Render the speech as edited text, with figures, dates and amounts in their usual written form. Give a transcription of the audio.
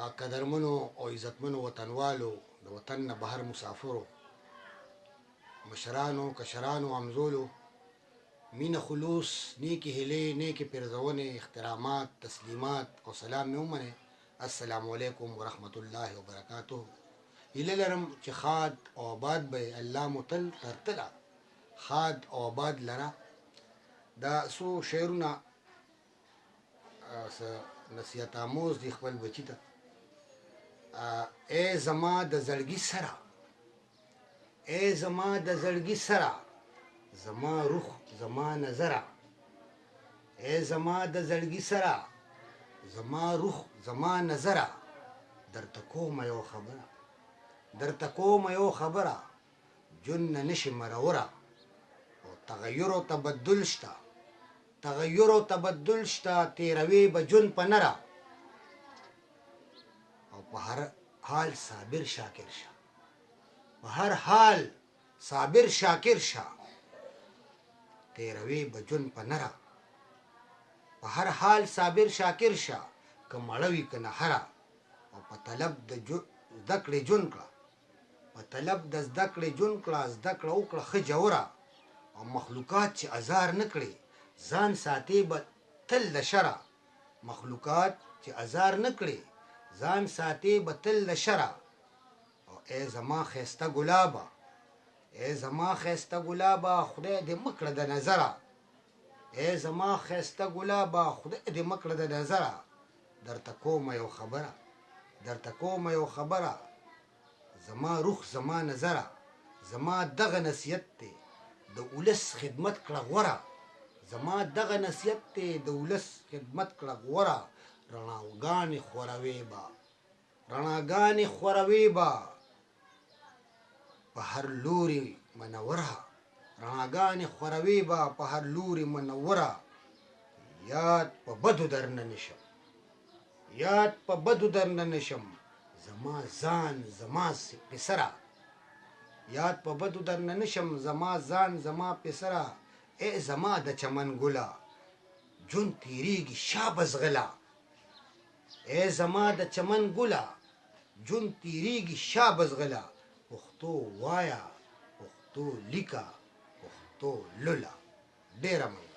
قدرمنو او عزتمنو وطنوالو د وطن نه بهر مسافرو مشرانو کشرانو همزولو مینه خلوص نیکی هیلې نیکی پیرزونې احترامات تسلیمات او سلام مې ومنئ. السلام علیکم ورحمت الله وبرکاته. هیله لرم چې خاد او آباد به الله مو تل تر تله خاد او آباد لره. دا څو شعرونه نصیحت آموز دي خپل بچي ته. ای زما د زړګي سره، ای زما د زړګي سره، زما روح زما نظره، ای زما د زړګي سره، زما روح زما نظره، درته کومه یو خبره، درته کومه یو خبره، جون نه نشي مروره. او تغیر او تبدل شته، تغیر او تبدل شته، تیروي به جون په نره. او په هر حال صابر شاکر شه، په هر حال صابر شاکر شه، تیروي به جون په نره. په هر حال صابر شاکر شه، که مړه وي که نهره. او په طلب د زده کړې جون کړه، په طلب د زده کړې جون کړه، زده کړه وکړه ښه جوره. او مخلوقات چې ازار نه کړي ځان ساتي به تل د شره. مخلوقات چې ازار نه کړي ځان ساتي به تل د شره. او ای زما ښایسته ګلابه، ای زما ښایسته ګلابه، خدای دې مه کړه د نظره. ای زما ښایسته ګلابه، خدای دې مه کړه د نظره. درته کومه یو خبره، درته کومه یو خبره، زما روح زما نظره. زما دغه نصیحت دی د ولس خدمت کړه غوره. زما دغه نصیحت دی د ولس خدمت کړه غوره. رڼاګانې خوروي به، رڼاګانې خوروي به په هر لوري منوره. رڼاګانې خوروي به په هر لوري منوره. یاد په بدو درنه نشم، یاد په بدو درنه نشم، زما ځان زما پسره. یاد په بدو درنه نشم، زما ځان زما پسره. ای زما د چمن ګله، جون تیریږي شابس غله. ای زما د چمن ګله، جون تیریږي شابس غله. پښتو وایه، پښتو لیکه، پښتو لوله. ډېره مننه.